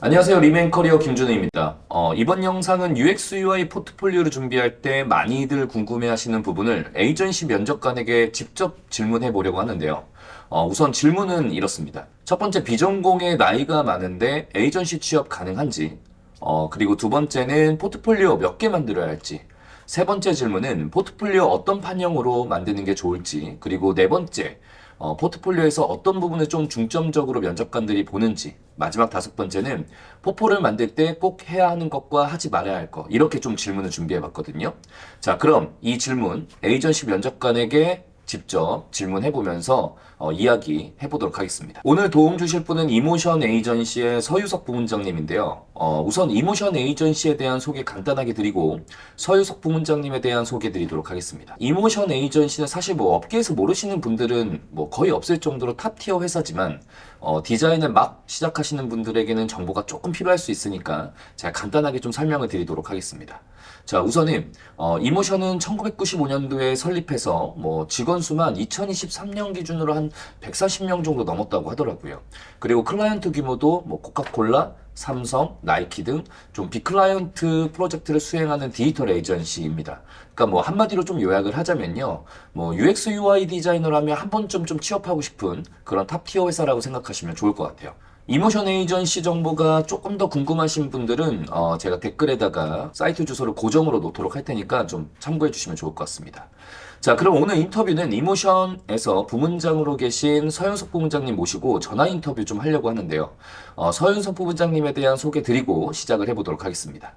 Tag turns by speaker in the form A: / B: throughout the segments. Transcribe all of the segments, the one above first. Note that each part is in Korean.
A: 안녕하세요. 리메인 커리어 김준우입니다. 이번 영상은 UX UI 포트폴리오를 준비할 때 많이들 궁금해하시는 부분을 에이전시 면접관에게 직접 질문해 보려고 하는데요. 우선 질문은 이렇습니다. 첫 번째, 비전공의 나이가 많은데 에이전시 취업 가능한지, 그리고 두 번째는 포트폴리오 몇 개 만들어야 할지, 세 번째 질문은 포트폴리오 어떤 판형으로 만드는 게 좋을지, 그리고 네 번째, 포트폴리오에서 어떤 부분을 좀 중점적으로 면접관들이 보는지, 마지막 다섯 번째는 포포를 만들 때 꼭 해야 하는 것과 하지 말아야 할 것, 이렇게 좀 질문을 준비해 봤거든요. 자, 그럼 이 질문 에이전시 면접관에게 직접 질문해 보면서 이야기 해보도록 하겠습니다. 오늘 도움 주실 분은 이모션 에이전시의 서유석 부문장님인데요. 우선 이모션 에이전시에 대한 소개 간단하게 드리고 서유석 부문장님에 대한 소개 드리도록 하겠습니다. 이모션 에이전시는 사실 뭐 업계에서 모르시는 분들은 뭐 거의 없을 정도로 탑티어 회사지만 디자인을 막 시작하시는 분들에게는 정보가 조금 필요할 수 있으니까 제가 간단하게 좀 설명을 드리도록 하겠습니다. 자, 우선은 이모션은 1995년도에 설립해서 뭐 직원 수만 2023년 기준으로 한 140명 정도 넘었다고 하더라고요. 그리고 클라이언트 규모도 뭐 코카콜라, 삼성, 나이키 등 좀 빅클라이언트 프로젝트를 수행하는 디지털 에이전시입니다. 그러니까 뭐 한마디로 좀 요약을 하자면요. 뭐 UX UI 디자이너라면 한 번쯤 좀 취업하고 싶은 그런 탑티어 회사라고 생각하시면 좋을 것 같아요. 이모션 에이전시 정보가 조금 더 궁금하신 분들은 제가 댓글에다가 사이트 주소를 고정으로 놓도록 할 테니까 좀 참고해 주시면 좋을 것 같습니다. 자, 그럼 오늘 인터뷰는 이모션에서 부문장으로 계신 서윤석 부문장님 모시고 전화 인터뷰 좀 하려고 하는데요. 서윤석 부문장님에 대한 소개 드리고 시작을 해보도록 하겠습니다.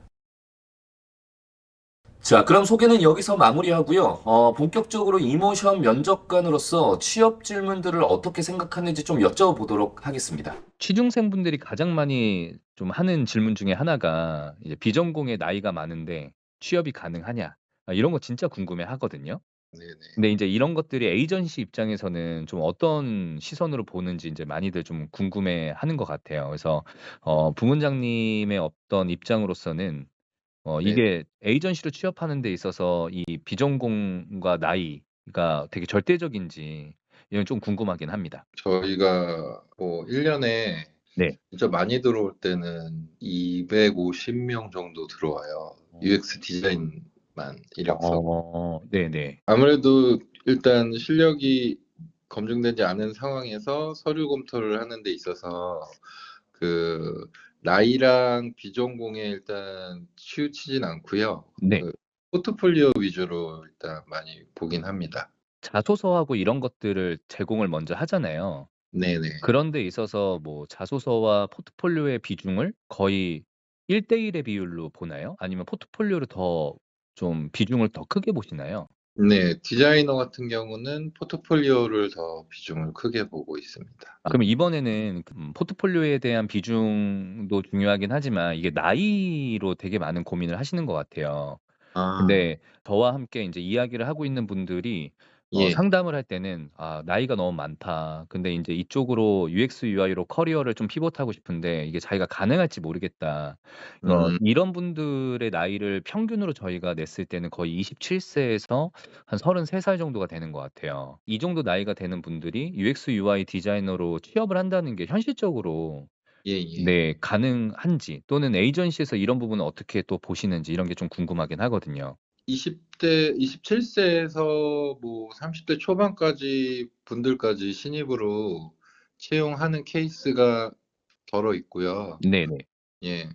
A: 자, 그럼 소개는 여기서 마무리하고요. 본격적으로 이모션 면접관으로서 취업 질문들을 어떻게 생각하는지 좀 여쭤보도록 하겠습니다.
B: 취준생분들이 가장 많이 좀 하는 질문 중에 하나가 이제 비전공의 나이가 많은데 취업이 가능하냐? 이런 거 진짜 궁금해 하거든요.
C: 네네.
B: 근데 인제 이런 것들이 에이전시 입장에서는 좀 어떤 시선으로 보는지 인제 많이들 좀 궁금해 하는 것 같아요. 그래서 부문장님의 어떤 입장으로서는
C: 네.
B: 이게 에이전시로 취업하는 데 있어서 이 비전공과 나이가 되게 절대적인지 이건 좀 궁금하긴 합니다.
C: 저희가 뭐 1 년에
B: 네.
C: 진짜 많이 들어올 때는 250명 정도 들어와요. UX 디자인만 이력서.
B: 네네.
C: 아무래도 일단 실력이 검증되지 않은 상황에서 서류 검토를 하는 데 있어서 그 나이랑 비전공에 일단 치우치진 않고요.
B: 네.
C: 그 포트폴리오 위주로 일단 많이 보긴 합니다.
B: 자소서하고 이런 것들을 제공을 먼저 하잖아요.
C: 네네.
B: 그런 데 있어서 뭐 자소서와 포트폴리오의 비중을 거의 1대1의 비율로 보나요? 아니면 포트폴리오를 더 좀 비중을 더 크게 보시나요?
C: 네. 디자이너 같은 경우는 포트폴리오를 더 비중을 크게 보고 있습니다.
B: 그럼 이번에는 포트폴리오에 대한 비중도 중요하긴 하지만 이게 나이로 되게 많은 고민을 하시는 것 같아요.
C: 아.
B: 근데 저와 함께 인제 이야기를 하고 있는 분들이
C: 예.
B: 상담을 할 때는 "아 나이가 너무 많다. 근데 인제 이쪽으로 UX UI로 커리어를 좀 피봇하고 싶은데 이게 자기가 가능할지 모르겠다."
C: 음.
B: 이런 분들의 나이를 평균으로 저희가 냈을 때는 거의 27 세에서 한 33살 정도가 되는 것 같아요. 이 정도 나이가 되는 분들이 UX UI 디자이너로 취업을 한다는 게 현실적으로
C: 예예.
B: 네 가능한지 또는 에이전시에서 이런 부분은 어떻게 또 보시는지 이런 게 좀 궁금하긴 하거든요.
C: 20대 27 세에서 뭐 30대 초반까지 분들까지 신입으로 채용하는 케이스가 더러 있고요.
B: 네네.
C: 예.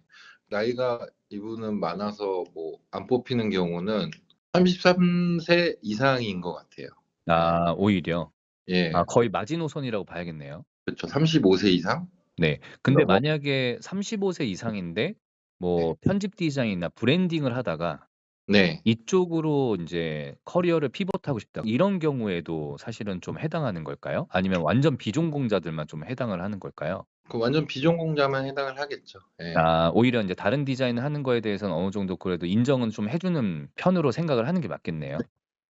C: 나이가 이분은 많아서 뭐 안 뽑히는 경우는 33세 이상인 것 같아요. 예.
B: 아 오히려. 아
C: 예.
B: 거의 마지노선이라고 봐야겠네요.
C: 그쵸. 35세 이상
B: 네. 근데
C: 넘어
B: 만약에 35세 이상인데
C: 네.
B: 뭐 편집 디자인이나 브랜딩을 하다가
C: 네.
B: 이쪽으로 인제 커리어를 피봇하고 싶다. 이런 경우에도 사실은 좀 해당하는 걸까요? 아니면 완전 비전공자들만 좀 해당을 하는 걸까요?
C: 그 완전 비전공자만 해당을 하겠죠. 예.
B: 아 오히려 인제 다른 디자인을 하는 거에 대해서는 어느 정도 그래도 인정은 좀 해 주는 편으로 생각을 하는 게 맞겠네요.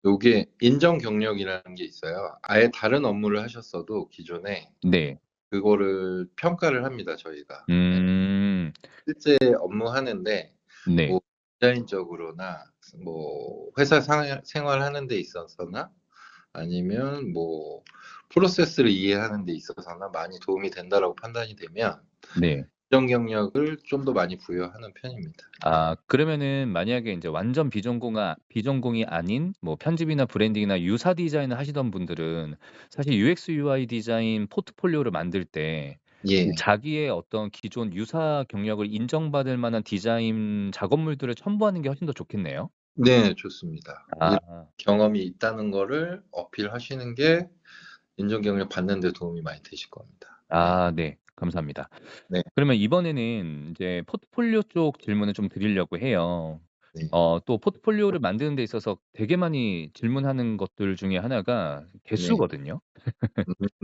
C: 요게 인정 경력이라는 게 있어요. 아예 다른 업무를 하셨어도 기존에
B: 네.
C: 그거를 평가를 합니다, 저희가. 예.
B: 음.
C: 실제 업무하는데
B: 네.
C: 뭐 디자인적으로나 뭐 회사 생활하는 데 있어서나 아니면 뭐 프로세스를 이해하는 데 있어서나 많이 도움이 된다라고 판단이 되면
B: 네.
C: 인정 경력을 좀 더 많이 부여하는 편입니다.
B: 아, 그러면은 만약에 이제 완전 비전공이 아닌 뭐 편집이나 브랜딩이나 유사 디자인을 하시던 분들은 사실 UX UI 디자인 포트폴리오를 만들 때 이
C: 예.
B: 자기의 어떤 기존 유사 경력을 인정받을 만한 디자인 작업물들을 첨부하는 게 훨씬 더 좋겠네요.
C: 네, 좋습니다. 이런
B: 아.
C: 경험이 있다는 거를 어필하시는 게 인정 경력 받는 데 도움이 많이 되실 겁니다. 네.
B: 아, 네. 감사합니다.
C: 네.
B: 그러면 이번에는 이제 포트폴리오 쪽 질문을 좀 드리려고 해요.
C: 네.
B: 또 포트폴리오를 만드는 데 있어서 되게 많이 질문하는 것들 중에 하나가
C: 네.
B: 개수거든요.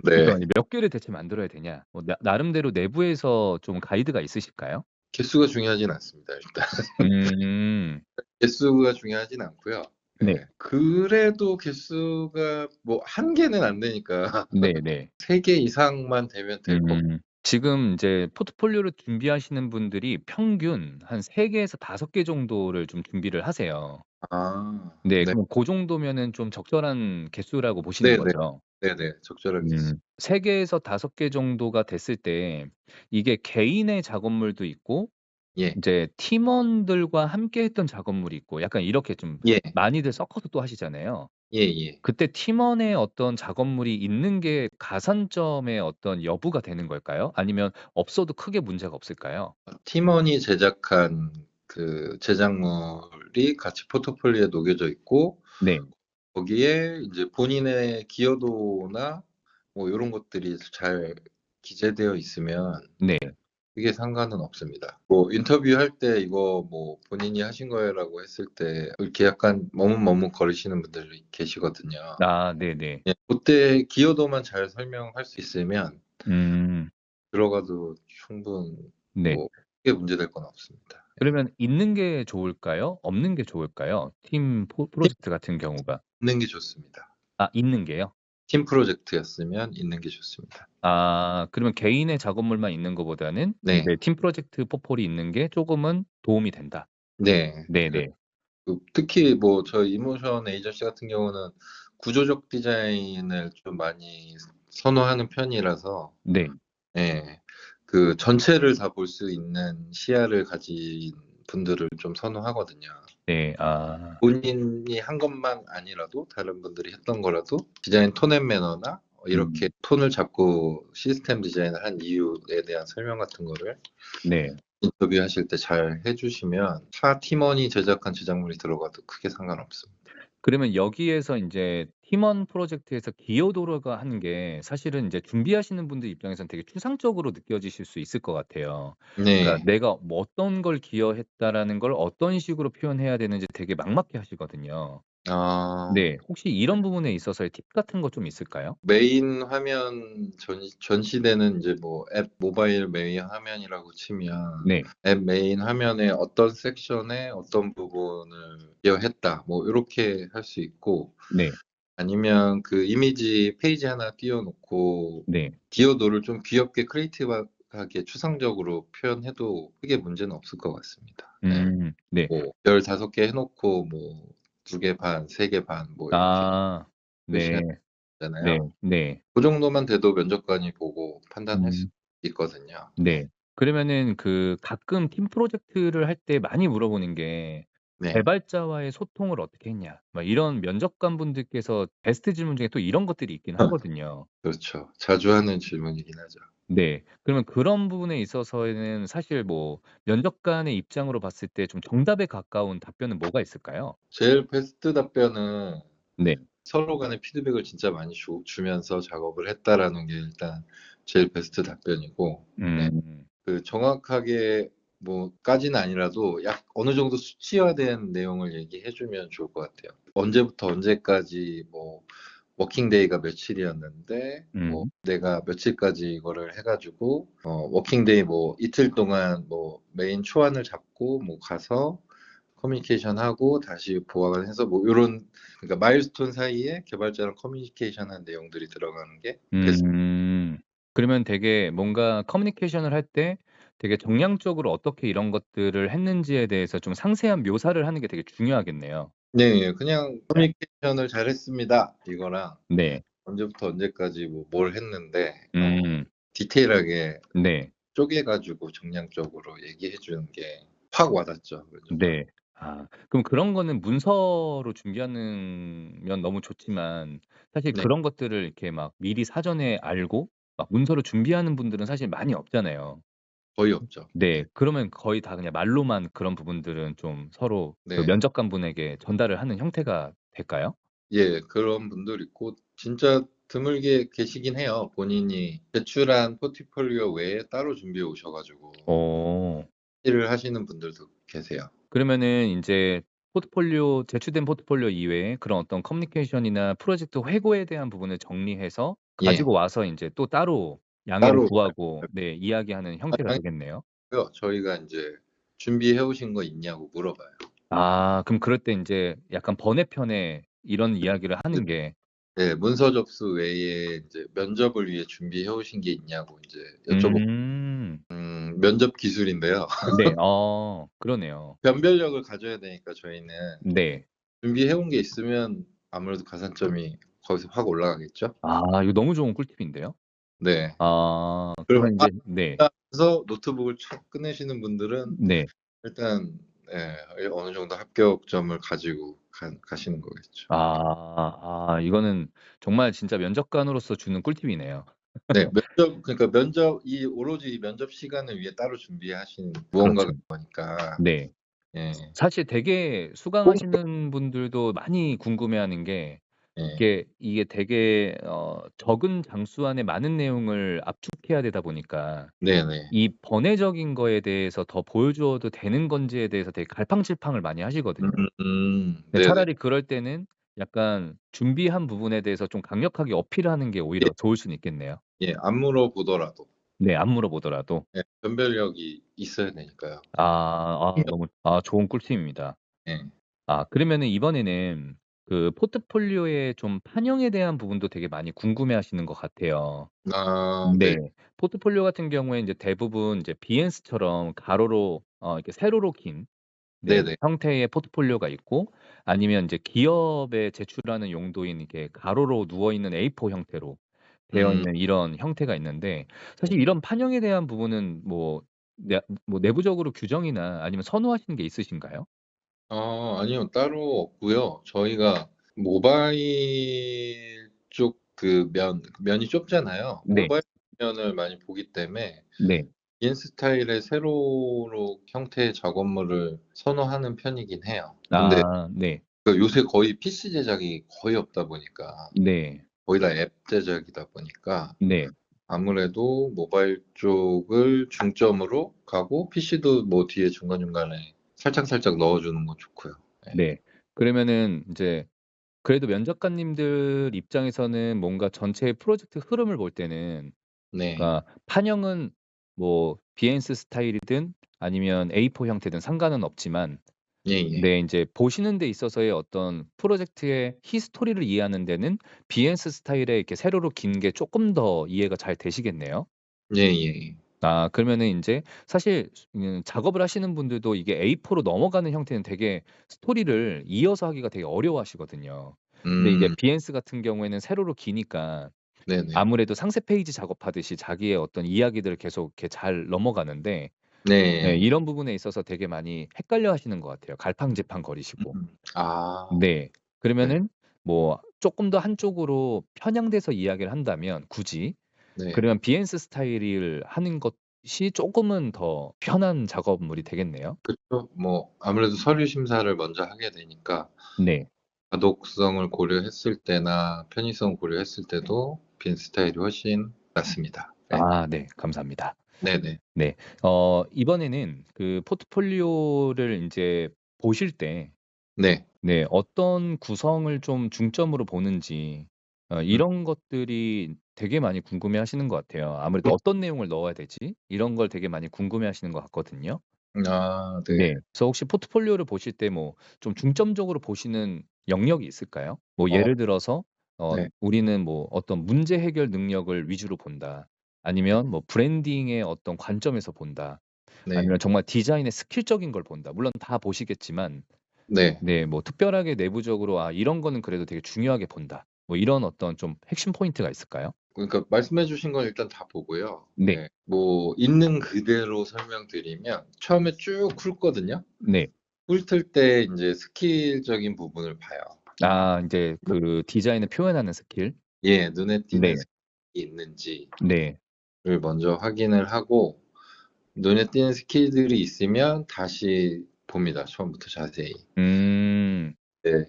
C: 네.
B: 잠깐만요. 몇 개를 대체 만들어야 되냐? 뭐 나름대로 내부에서 좀 가이드가 있으실까요?
C: 개수가 중요하진 않습니다, 일단.
B: 음.
C: 개수가 중요하진 않고요.
B: 네.
C: 네. 그래도 개수가 뭐 1개는 안 되니까
B: 네네.
C: 3개 이상만 되면 될 것 같아요.
B: 지금 이제 포트폴리오를 준비하시는 분들이 평균 한 3 개에서 5개 정도를 좀 준비를 하세요.
C: 아.
B: 네.
C: 네.
B: 그럼 고 정도면은 좀 적절한 개수라고 보시는
C: 네네.
B: 거죠?
C: 네네. 적절한 개수.
B: 3 개에서 5개 정도가 됐을 때 이게 개인의 작업물도 있고
C: 예.
B: 인제 팀원들과 함께 했던 작업물이 있고 약간 이렇게 좀
C: 예.
B: 많이들 섞어서 또 하시잖아요.
C: 예예.
B: 그때 팀원의 어떤 작업물이 있는 게 가산점의 어떤 여부가 되는 걸까요? 아니면 없어도 크게 문제가 없을까요?
C: 팀원이 제작한 그 제작물이 같이 포트폴리오에 녹여져 있고
B: 네.
C: 거기에 이제 본인의 기여도나 뭐 요런 것들이 잘 기재되어 있으면
B: 네.
C: 그게 상관은 없습니다. 뭐 인터뷰할 때 "이거 뭐 본인이 하신 거예요?"라고 했을 때 이렇게 약간 머뭇머뭇거리시는 분들이 계시거든요.
B: 아, 네네.
C: 예, 고때 기여도만 잘 설명할 수 있으면
B: 음.
C: 들어가도 충분
B: 네.
C: 뭐 크게 문제될 건 없습니다.
B: 그러면 있는 게 좋을까요? 없는 게 좋을까요? 팀 프로젝트 같은 경우가.
C: 있는 게 좋습니다.
B: 아, 있는 게요?
C: 팀 프로젝트였으면 있는 게 좋습니다.
B: 아, 그러면 개인의 작업물만 있는 것보다는
C: 네.
B: 인제 팀 프로젝트 포폴이 있는 게 쪼금은 도움이 된다.
C: 네.
B: 네네.
C: 특히 뭐 저희 이모션 에이전시 같은 경우는 구조적 디자인을 좀 많이 선호하는 편이라서
B: 네.
C: 예. 그 전체를 다 볼 수 있는 시야를 가진 분들을 좀 선호하거든요.
B: 네. 아.
C: 본인이 한 것만 아니라도 다른 분들이 했던 거라도 디자인 톤 앤 매너나 이렇게
B: 음.
C: 톤을 잡고 시스템 디자인을 한 이유에 대한 설명 같은 거를
B: 네.
C: 인터뷰하실 때 잘 해 주시면 타 팀원이 제작한 제작물이 들어가도 크게 상관없습니다.
B: 그러면 여기에서 인제 팀원 프로젝트에서 기여도가 하는 게 사실은 인제 준비하시는 분들 입장에서는 되게 추상적으로 느껴지실 수 있을 것 같아요. 그러니까
C: 네.
B: 내가 뭐 어떤 걸 기여했다라는 걸 어떤 식으로 표현해야 되는지 되게 막막해 하시거든요.
C: 아.
B: 네. 혹시 이런 부분에 있어서의 팁 같은 거 좀 있을까요?
C: 메인 화면 전시되는 이제 뭐 앱 모바일 메인 화면이라고 치면
B: 네.
C: 앱 메인 화면에 어떤 섹션에 어떤 부분을 기여했다 뭐 요렇게 할 수 있고
B: 네.
C: 아니면 그 이미지 페이지 하나 띄워 놓고
B: 네.
C: 기여도를 좀 귀엽게 크리에이티브하게 추상적으로 표현해도 크게 문제는 없을 것 같습니다. 예.
B: 네.
C: 뭐 별 5개 해 놓고 뭐 2개 반, 3개 반 뭐 이렇게
B: 아. 네. 네.
C: 표시하잖아요.
B: 네.
C: 그 정도만 돼도 면접관이 보고 판단할 수
B: 음.
C: 있거든요.
B: 네. 그러면은 그 가끔 팀 프로젝트를 할 때 많이 물어보는 게
C: 네.
B: "개발자와의 소통을 어떻게 했냐?" 막 이런 면접관 분들께서 베스트 질문 중에 또 이런 것들이 있긴 하거든요.
C: 그렇죠. 자주 하는 질문이긴 하죠.
B: 네. 그러면 그런 부분에 있어서는 사실 뭐 면접관의 입장으로 봤을 때 좀 정답에 가까운 답변은 뭐가 있을까요?
C: 제일 베스트 답변은
B: 네.
C: 서로 간에 피드백을 진짜 많이 주면서 작업을 했다라는 게 일단 제일 베스트 답변이고 네.
B: 음.
C: 그 정확하게 뭐까지는 아니라도 약 어느 정도 수치화된 내용을 얘기해 주면 좋을 것 같아요. 언제부터 언제까지 뭐 워킹 데이가 며칠이었는데 뭐
B: 음.
C: 내가 며칠까지 이거를 해 가지고 워킹 데이 뭐 이틀 동안 뭐 메인 초안을 잡고 뭐 가서 커뮤니케이션하고 다시 보완을 해서 뭐 요런 그러니까 마일스톤 사이에 개발자랑 커뮤니케이션한 내용들이 들어가는 게 베스트.
B: 음. 그러면 되게 뭔가 커뮤니케이션을 할 때 되게 정량적으로 어떻게 이런 것들을 했는지에 대해서 좀 상세한 묘사를 하는 게 되게 중요하겠네요.
C: 네. 그냥 "커뮤니케이션을 잘했습니다." 이거랑
B: 네.
C: "언제부터 언제까지 뭐 뭘 했는데"
B: 음.
C: 디테일하게
B: 네.
C: 쪼개가지고 정량적으로 얘기해 주는 게 확 와닿죠. 면접자로.
B: 네. 아 그럼 그런 거는 문서로 준비하면 너무 좋지만 사실
C: 네.
B: 그런 것들을 이렇게 막 미리 사전에 알고 막 문서로 준비하는 분들은 사실 많이 없잖아요.
C: 거의 없죠.
B: 네.
C: 네.
B: 그러면 거의 다 그냥 말로만 그런 부분들은 좀 서로 그
C: 네.
B: 면접관분에게 전달을 하는 형태가 될까요?
C: 예. 그런 분들 있고 진짜 드물게 계시긴 해요. 본인이 제출한 포트폴리오 외에 따로 준비해 오셔 가지고
B: 어.
C: 일을 하시는 분들도 계세요.
B: 그러면은 인제 포트폴리오 제출된 포트폴리오 이외에 그런 어떤 커뮤니케이션이나 프로젝트 회고에 대한 부분을 정리해서
C: 예.
B: 가지고 와서 인제 또 따로 양해를
C: 따로
B: 구하고 네 이야기하는 형태가
C: 아니고요.
B: 되겠네요.
C: 저희가 인제 "준비해 오신 거 있냐."고 물어봐요.
B: 아 그럼 그럴 때 인제 약간 번외편에 이런 이야기를 하는 게
C: 네. 문서 접수 외에 인제 면접을 위해 준비해 오신 게 있냐고 인제 여쭤보고
B: 음.
C: 면접 기술인데요.
B: 네. 그러네요.
C: 변별력을 가져야 되니까 저희는
B: 네.
C: 준비해 온 게 있으면 아무래도 가산점이 거기서 확 올라가겠죠?
B: 아 이거 너무 좋은 꿀팁인데요.
C: 네.
B: 아
C: 그러면
B: 그러면 인제 네.
C: 하면서 노트북을 촥 꺼내시는 분들은
B: 네.
C: 일단 어느 정도 합격점을 가지고 가시는 거겠죠.
B: 이거는 정말 진짜 면접관으로서 주는 꿀팁이네요.
C: 네. 그러니까 이 오로지 면접 시간을 위해 따로 준비하신 무언가가
B: 그렇죠.
C: 거니까.
B: 네.
C: 예.
B: 사실 되게
C: 꼭
B: 수강하시는 분들도 많이 궁금해하는 게
C: 예.
B: 이게 되게 적은 장수 안에 많은 내용을 압축해야 되다 보니까
C: 네네.
B: 이 번외적인 거에 대해서 더 보여주어도 되는 건지에 대해서 되게 갈팡질팡을 많이 하시거든요. 네
C: 네네.
B: 차라리 그럴 때는 약간 준비한 부분에 대해서 좀 강력하게 어필하는 게
C: 예.
B: 오히려 좋을 수는 있겠네요.
C: 예. 안 물어보더라도
B: 네 안 물어보더라도.
C: 예. 변별력이 있어야 되니까요.
B: 너무 좋은 꿀팁입니다.
C: 예.
B: 그러면은 이번에는 그 포트폴리오의 좀 판형에 대한 부분도 되게 많이 궁금해하시는 것 같아요.
C: 아
B: 네.
C: 네.
B: 포트폴리오 같은 경우에 인제 대부분 이제 비엔스처럼 가로로 이렇게 세로로 긴 네
C: 네네.
B: 형태의 포트폴리오가 있고 아니면 인제 기업에 제출하는 용도인 이게 가로로 누워 있는 A4 형태로 되어
C: 음.
B: 있는 이런 형태가 있는데
C: 네.
B: 사실 이런 판형에 대한 부분은 뭐 내부적으로 규정이나 아니면 선호하시는 게 있으신가요?
C: 아니요. 따로 없고요. 저희가 모바일 쪽 면이 좁잖아요.
B: 네.
C: 모바일 면을 많이 보기 때문에
B: 네.
C: 인 스타일의 세로로 형태의 작업물을 선호하는 편이긴 해요. 근데
B: 네.
C: 요새 거의 PC 제작이 거의 없다 보니까
B: 네.
C: 거의 다 앱 제작이다 보니까
B: 네.
C: 아무래도 모바일 쪽을 중점으로 가고 PC도 뭐 뒤에 중간중간에 살짝살짝 넣어 주는 건 좋고요. 예.
B: 네. 그러면은 인제 그래도 면접관님들 입장에서는 뭔가 전체의 프로젝트 흐름을 볼 때는
C: 네.
B: 그러니까 판형은 뭐 비엔스 스타일이든 아니면 A4 형태든 상관은 없지만
C: 예예.
B: 네 인제 보시는 데 있어서의 어떤 프로젝트의 히스토리를 이해하는 데는 비엔스 스타일의 이렇게 세로로 긴 게 쪼끔 더 이해가 잘 되시겠네요.
C: 예예.
B: 그러면은 인제 사실 작업을 하시는 분들도 이게 A4로 넘어가는 형태는 되게 스토리를 이어서 하기가 되게 어려워하시거든요. 근데 이게
C: 음.
B: 비엔스 같은 경우에는 세로로 기니까
C: 네네.
B: 아무래도 상세 페이지 작업하듯이 자기의 어떤 이야기들을 계속 이렇게 잘 넘어가는데 네
C: 네.
B: 이런 부분에 있어서 되게 많이 헷갈려 하시는 것 같아요, 갈팡질팡거리시고.
C: 아.
B: 네.
C: 네.
B: 그러면은 뭐 쪼끔 더 한쪽으로 편향돼서 이야기를 한다면 굳이
C: 네.
B: 그러면 비엔스 스타일을 하는 것이 쪼금은 더 편한 작업물이 되겠네요.
C: 그쵸. 뭐 아무래도 서류 심사를 먼저 하게 되니까
B: 네.
C: 가독성을 고려했을 때나 편의성을 고려했을 때도 빈 스타일이 훨씬 낫습니다. 네.
B: 네. 감사합니다.
C: 네네.
B: 네. 이번에는 그 포트폴리오를 인제 보실 때
C: 네.
B: 네 어떤 구성을 좀 중점으로 보는지
C: 음.
B: 이런 것들이 되게 많이 궁금해하시는 것 같아요. 아무래도 '어떤 내용을 넣어야 되지?' 이런 걸 되게 많이 궁금해하시는 것 같거든요.
C: 네.
B: 네. 그래서 혹시 포트폴리오를 보실 때 뭐 좀 중점적으로 보시는 영역이 있을까요? 뭐
C: 어
B: 예를 들어서
C: 네.
B: 우리는 뭐 어떤 문제 해결 능력을 위주로 본다. 아니면 뭐 브랜딩의 어떤 관점에서 본다.
C: 네.
B: 아니면 정말 디자인의 스킬적인 걸 본다. 물론 다 보시겠지만
C: 네.
B: 네 뭐 특별하게 내부적으로 '이런 거는 그래도 되게 중요하게 본다.' 뭐 이런 어떤 좀 핵심 포인트가 있을까요?
C: 그러니까 말씀해 주신 건 일단 다 보고요.
B: 네.
C: 네. 뭐 있는 그대로 설명드리면 처음에 쭉 훑거든요.
B: 네.
C: 훑을 때 이제 스킬적인 부분을 봐요.
B: 아, 이제 그 디자인을 표현하는 스킬.
C: 예, 눈에 띄는
B: 네.
C: 스킬이 있는지를
B: 네.
C: 먼저 확인을 하고 눈에 띄는 스킬들이 있으면 다시 봅니다. 처음부터 자세히.
B: 음.
C: 네.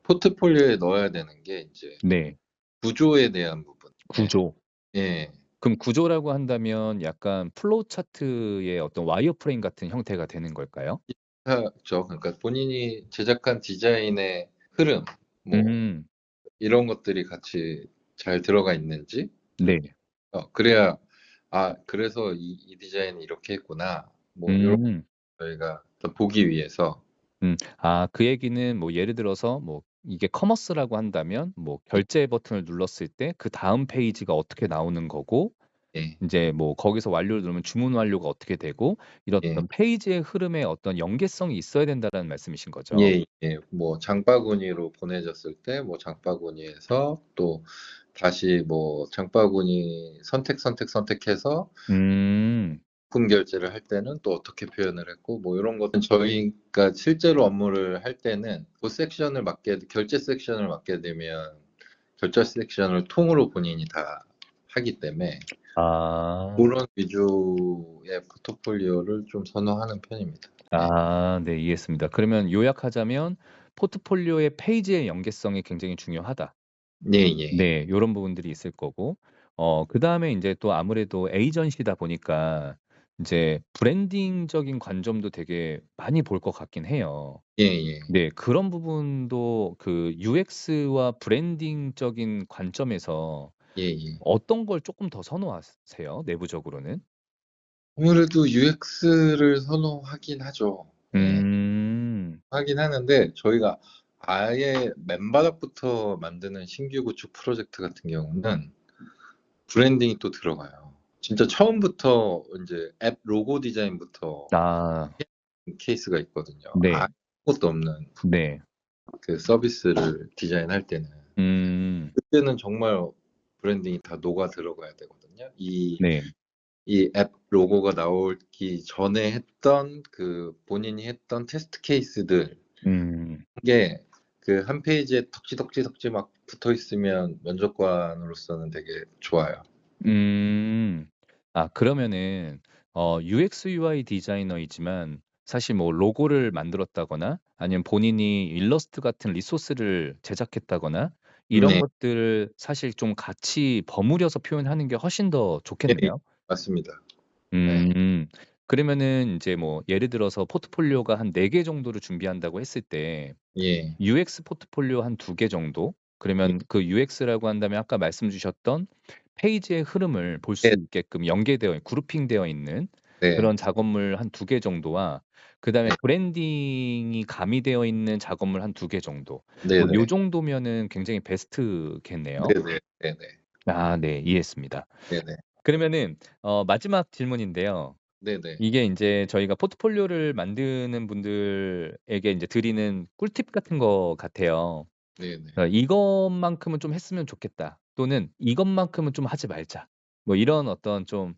C: 포트폴리오에 넣어야 되는 게 이제
B: 네.
C: 구조에 대한 부분. 네.
B: 구조.
C: 예.
B: 그럼 구조라고 한다면 약간 플로우 차트의 어떤 와이어프레임 같은 형태가 되는 걸까요?
C: 그렇죠. 그러니까 본인이 제작한 디자인의 흐름, 뭐
B: 음.
C: 이런 것들이 같이 잘 들어가 있는지,
B: 네.
C: 그래야 그래서 이 디자인이 이렇게 했구나. 뭐 이런
B: 음.
C: 저희가 더 보기 위해서
B: 아, 그 얘기는 뭐 예를 들어서 뭐 이게 커머스라고 한다면 뭐 결제 버튼을 눌렀을 때 그다음 페이지가 어떻게 나오는 거고
C: 예,
B: 인제 뭐 거기서 완료를 누르면 주문 완료가 어떻게 되고 이런
C: 예,
B: 어떤 페이지의 흐름에 어떤 연계성이 있어야 된다라는 말씀이신 거죠?
C: 예, 예. 뭐 장바구니로 보내졌을 때 뭐 장바구니에서 또 다시 뭐 장바구니 선택해서
B: 음.
C: 부품 결제를 할 때는 또 어떻게 표현을 했고 뭐 이런 것은 저희가 실제로 업무를 할 때는 그 섹션을 결제 섹션을 맡게 되면 결제 섹션을 통으로 본인이 다 하기 때문에
B: 아.
C: 그런 위주의 포트폴리오를 좀 선호하는 편입니다. 네.
B: 아, 네, 이해했습니다. 그러면 요약하자면 포트폴리오의 페이지의 연계성이 굉장히 중요하다.
C: 예예.
B: 네, 요런 부분들이 있을 거고 그다음에 인제 또 아무래도 에이전시다 보니까 인제 브랜딩적인 관점도 되게 많이 볼 것 같긴 해요.
C: 예예.
B: 네, 그런 부분도 그 UX와 브랜딩적인 관점에서
C: 예예.
B: 어떤 걸 쪼끔 더 선호하세요? 내부적으로는?
C: 아무래도 UX를 선호하긴 하죠. 예.
B: 음.
C: 하긴 하는데 저희가 아예 맨바닥부터 만드는 신규 구축 프로젝트 같은 경우는 브랜딩이 또 들어가요. 진짜 처음부터 인제 앱 로고 디자인부터
B: 아.
C: 케이스가 있거든요.
B: 네.
C: 아무것도 없는
B: 네.
C: 그 서비스를 디자인할 때는.
B: 음.
C: 그때는 정말 브랜딩이 다 녹아 들어가야 되거든요.
B: 네.
C: 이 앱 로고가 나오기 전에 했던 본인이 했던 테스트 케이스들
B: 음.
C: 게 그 한 페이지에 덕지덕지 막 붙어 있으면 면접관으로서는 되게 좋아요.
B: 음. 아, 그러면은 UX UI 디자이너이지만 사실 뭐 로고를 만들었다거나 아니면 본인이 일러스트 같은 리소스를 제작했다거나 이런
C: 네.
B: 것들을 사실 좀 같이 버무려서 표현하는 게 훨씬 더
C: 네.
B: 좋겠네요.
C: 맞습니다. 네.
B: 음. 그러면은 인제 뭐 예를 들어서 포트폴리오가 한 4개 정도를 준비한다고 했을 때
C: 예.
B: UX 포트폴리오 한 2개 정도?
C: 예.
B: 그러면 그 UX라고 한다면 아까 말씀 주셨던 페이지의 흐름을 볼 수
C: 네.
B: 있게끔 연계되어 그룹핑되어 있는
C: 네.
B: 그런 작업물 한 2개 정도와 그다음에
C: 네.
B: 브랜딩이 가미되어 있는 작업물 한 2개 정도. 뭐 요
C: 네네.
B: 정도면은 굉장히 베스트겠네요.
C: 네네. 네네.
B: 아, 네, 이해했습니다.
C: 네네.
B: 그러면은 마지막 질문인데요.
C: 네네.
B: 이게 인제 저희가 포트폴리오를 만드는 분들에게 인제 드리는 꿀팁 같은 것 같아요.
C: 네네.
B: '이것만큼은 좀 했으면 좋겠다.' 또는 '이것만큼은 좀 하지 말자.' 뭐 이런 어떤 좀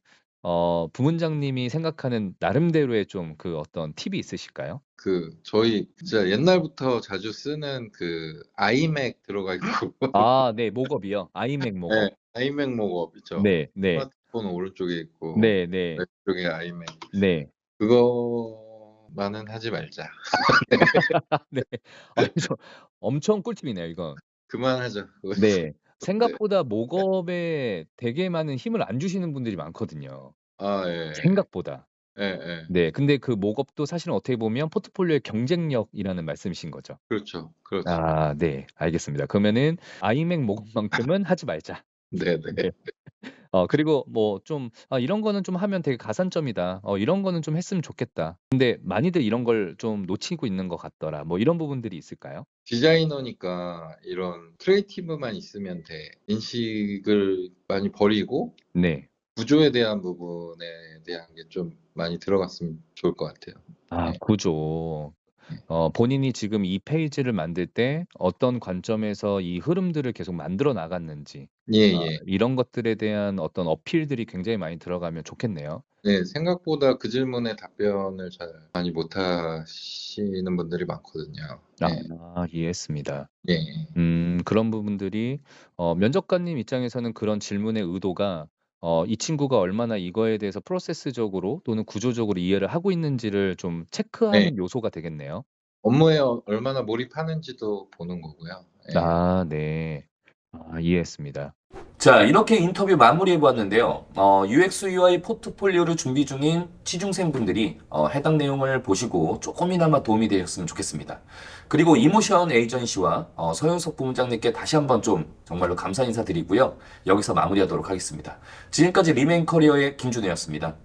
B: 부문장님이 생각하는 나름대로의 좀 그 어떤 팁이 있으실까요?
C: 저희 진짜 옛날부터 자주 쓰는 아이맥 들어가 있고
B: 아, 네. 목업이요. 아이맥
C: 네.
B: 목업.
C: 아이맥 목업 있죠.
B: 네. 네.
C: 스마트폰 오른쪽에 있고
B: 네, 네.
C: 왼쪽에 아이맥.
B: 네.
C: 그거만은 하지 말자.
B: 네. 저 엄청 꿀팁이네요, 이건.
C: 그만하자. 그것은.
B: 네.
C: 네.
B: 생각보다 목업에 되게 많은 힘을 안 주시는 분들이 많거든요,
C: 예예.
B: 생각보다.
C: 예예.
B: 네. 근데 그 목업도 사실은 어떻게 보면 포트폴리오의 경쟁력이라는 말씀이신 거죠.
C: 그렇죠. 그렇죠.
B: 아, 네. 알겠습니다. 그러면은 아이맥 목업만큼은 하지 말자.
C: 네네.
B: 네. 그리고 뭐 좀 '아, 이런 거는 좀 하면 되게 가산점이다. 이런 거는 좀 했으면 좋겠다. 근데 많이들 이런 걸 좀 놓치고 있는 것 같더라.' 뭐 이런 부분들이 있을까요?
C: 디자이너니까 이런 크리에이티브만 있으면 돼. 인식을 많이 버리고
B: 네.
C: 구조에 대한 부분에 대한 게 좀 많이 들어갔으면 좋을 것 같아요.
B: 아,
C: 네.
B: 구조.
C: 네.
B: 본인이 지금 이 페이지를 만들 때 어떤 관점에서 이 흐름들을 계속 만들어 나갔는지
C: 예,
B: 아,
C: 예.
B: 이런 것들에 대한 어떤 어필들이 굉장히 많이 들어가면 좋겠네요.
C: 네, 생각보다 그 질문에 답변을 잘 많이 못 하시는 분들이 많거든요. 예,
B: 이해했습니다.
C: 예.
B: 그런 부분들이 면접관님 입장에서는 그런 질문의 의도가 이 친구가 얼마나 이거에 대해서 프로세스적으로 또는 구조적으로 이해를 하고 있는지를 좀
C: 네,
B: 체크하는 요소가 되겠네요.
C: 업무에 얼마나 몰입하는지도 보는 거고요. 예,
B: 네. 이해했습니다.
A: 자, 이렇게 인터뷰 마무리해 보았는데요. UX UI 포트폴리오를 준비 중인 취준생분들이 해당 내용을 보시고 조금이나마 도움이 되셨으면 좋겠습니다. 그리고 이모션 에이전시와 서윤석 부문장님께 다시 한번 좀 정말로 감사 인사드리고요. 여기서 마무리하도록 하겠습니다. 지금까지 리메인 커리어의 김준혜였습니다.